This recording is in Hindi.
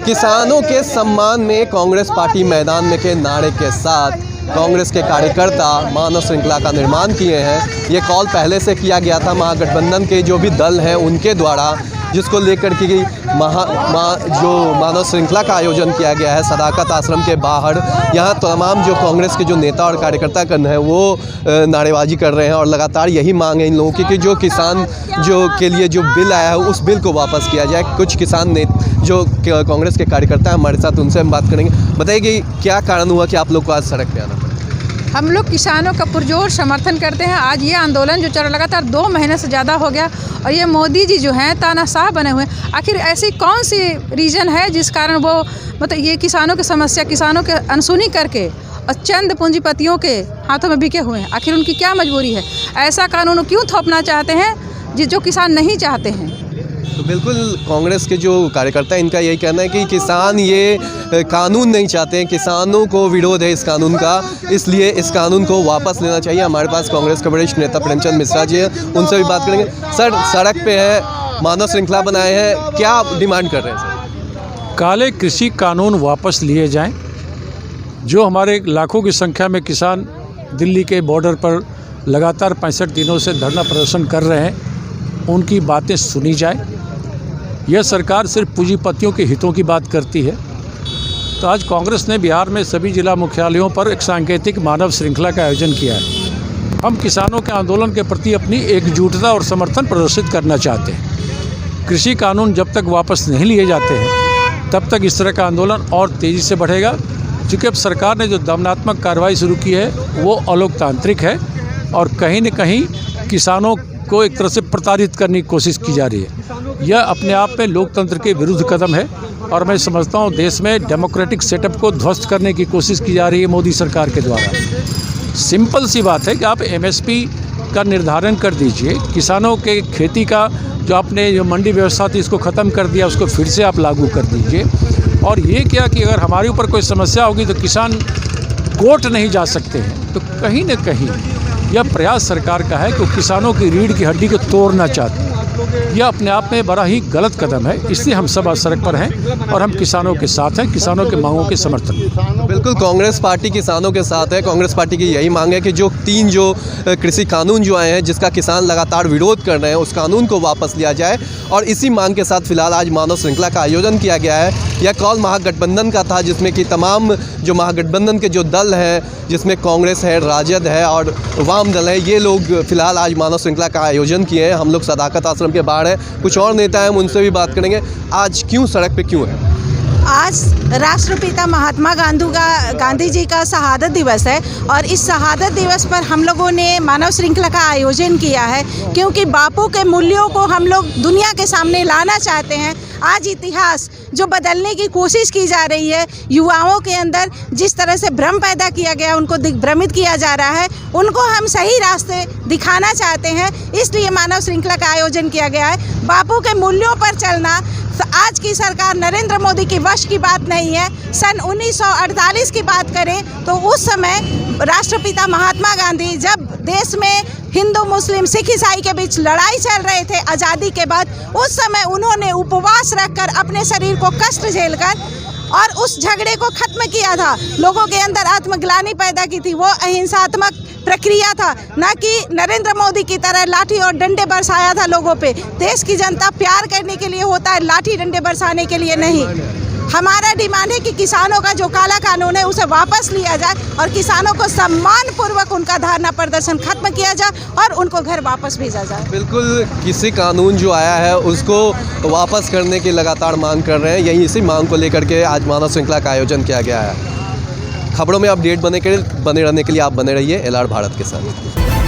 किसानों के सम्मान में कांग्रेस पार्टी मैदान में के नारे के साथ कांग्रेस के कार्यकर्ता मानव श्रृंखला का निर्माण किए हैं। ये कॉल पहले से किया गया था महागठबंधन के जो भी दल हैं उनके द्वारा, जिसको लेकर के जो मानव श्रृंखला का आयोजन किया गया है सदाकत आश्रम के बाहर। यहाँ तमाम जो कांग्रेस के जो नेता और कार्यकर्ता हैं वो नारेबाजी कर रहे हैं और लगातार यही मांग है इन लोगों की कि जो किसान के लिए जो बिल आया है उस बिल को वापस किया जाए। कुछ किसान जो कांग्रेस के कार्यकर्ता हैं हमारे साथ, उनसे हम बात करेंगे। बताइए कि क्या कारण हुआ कि आप लोग को आज सड़क पे आना पड़ा? हम लोग किसानों का पुरजोर समर्थन करते हैं। आज ये आंदोलन जो चल रहा लगातार 2 महीने से ज़्यादा हो गया और ये मोदी जी जो हैं तानाशाह बने हुए हैं। आखिर ऐसी कौन सी रीज़न है जिस कारण वो मतलब ये किसानों की समस्या, किसानों के अनसुनी करके और चंद पूंजीपतियों के हाथों में बिके हुए हैं? आखिर उनकी क्या मजबूरी है? ऐसा कानून क्यों थोपना चाहते हैं जो किसान नहीं चाहते हैं? तो बिल्कुल कांग्रेस के जो कार्यकर्ता हैं इनका यही कहना है कि किसान ये कानून नहीं चाहते हैं, किसानों को विरोध है इस कानून का, इसलिए इस कानून को वापस लेना चाहिए। हमारे पास कांग्रेस के वरिष्ठ नेता प्रेमचंद मिश्रा जी हैं, उनसे भी बात करेंगे। सर, सड़क पे है, मानव श्रृंखला बनाए हैं, क्या डिमांड कर रहे हैं सर? काले कृषि कानून वापस लिए जाएं। जो हमारे लाखों की संख्या में किसान दिल्ली के बॉर्डर पर लगातार 65 दिनों से धरना प्रदर्शन कर रहे हैं, उनकी बातें सुनी जाए। यह सरकार सिर्फ पूंजीपतियों के हितों की बात करती है। तो आज कांग्रेस ने बिहार में सभी जिला मुख्यालयों पर एक सांकेतिक मानव श्रृंखला का आयोजन किया है। हम किसानों के आंदोलन के प्रति अपनी एकजुटता और समर्थन प्रदर्शित करना चाहते हैं। कृषि कानून जब तक वापस नहीं लिए जाते हैं तब तक इस तरह का आंदोलन और तेज़ी से बढ़ेगा। चूँकि अब सरकार ने जो दमनात्मक कार्रवाई शुरू की है वो अलोकतांत्रिक है और कहीं न कहीं किसानों को एक तरह से प्रताड़ित करने की कोशिश की जा रही है। यह अपने आप में लोकतंत्र के विरुद्ध कदम है और मैं समझता हूँ देश में डेमोक्रेटिक सेटअप को ध्वस्त करने की कोशिश की जा रही है मोदी सरकार के द्वारा। सिंपल सी बात है कि आप एमएसपी का निर्धारण कर दीजिए। किसानों के खेती का जो आपने जो मंडी व्यवस्था थी इसको ख़त्म कर दिया, उसको फिर से आप लागू कर दीजिए। और ये क्या कि अगर हमारे ऊपर कोई समस्या होगी तो किसान कोर्ट नहीं जा सकते हैं। तो कहीं न कहीं यह प्रयास सरकार का है कि किसानों की रीढ़ की हड्डी को तोड़ना चाहती है। यह अपने आप में बड़ा ही गलत कदम है। इसलिए हम सब आज सड़क पर हैं और हम किसानों के साथ हैं, किसानों के मांगों के समर्थन में। बिल्कुल कांग्रेस पार्टी किसानों के साथ है। कांग्रेस पार्टी की यही मांग है कि जो 3 कृषि कानून जो आए हैं जिसका किसान लगातार विरोध कर रहे हैं उस कानून को वापस लिया जाए। और इसी मांग के साथ फिलहाल आज मानव श्रृंखला का आयोजन किया गया है। यह कॉल महागठबंधन का था जिसमें कि तमाम जो महागठबंधन के जो दल हैं, जिसमें कांग्रेस है, राजद है और वाम दल है, ये लोग फिलहाल आज मानव श्रृंखला का आयोजन किए हैं। हम लोग सदाकत आश्रम के बाहर हैं, कुछ और नेता हैं, हम उनसे भी बात करेंगे। आज क्यों सड़क पे क्यों है? आज राष्ट्रपिता महात्मा गांधी जी का शहादत दिवस है और इस शहादत दिवस पर हम लोगों ने मानव श्रृंखला का आयोजन किया है क्योंकि बापू के मूल्यों को हम लोग दुनिया के सामने लाना चाहते हैं। आज इतिहास जो बदलने की कोशिश की जा रही है, युवाओं के अंदर जिस तरह से भ्रम पैदा किया गया, उनको दिग्भ्रमित किया जा रहा है, उनको हम सही रास्ते दिखाना चाहते हैं। इसलिए मानव श्रृंखला का आयोजन किया गया है। बापू के मूल्यों पर चलना आज की सरकार नरेंद्र मोदी की वश की बात नहीं है। सन 1948 की बात करें तो उस समय राष्ट्रपिता महात्मा गांधी जब देश में हिंदू मुस्लिम सिख ईसाई के बीच लड़ाई चल रहे थे आज़ादी के बाद, उस समय उन्होंने उपवास रखकर अपने शरीर को कष्ट झेलकर और उस झगड़े को खत्म किया था। लोगों के अंदर आत्मग्लानि पैदा की थी। वो अहिंसात्मक प्रक्रिया था, ना कि नरेंद्र मोदी की तरह लाठी और डंडे बरसाया था लोगों पे। देश की जनता प्यार करने के लिए होता है, लाठी डंडे बरसाने के लिए नहीं। हमारा डिमांड है कि किसानों का जो काला कानून है उसे वापस लिया जाए और किसानों को सम्मानपूर्वक उनका धरना प्रदर्शन खत्म किया जाए और उनको घर वापस भेजा जाए। बिल्कुल, किसी कानून जो आया है उसको वापस करने की लगातार मांग कर रहे हैं। यही इसी मांग को लेकर के आज मानव श्रृंखला का आयोजन किया गया है। खबरों में अपडेट बने रहने के लिए आप बने रहिए LR भारत के साथ।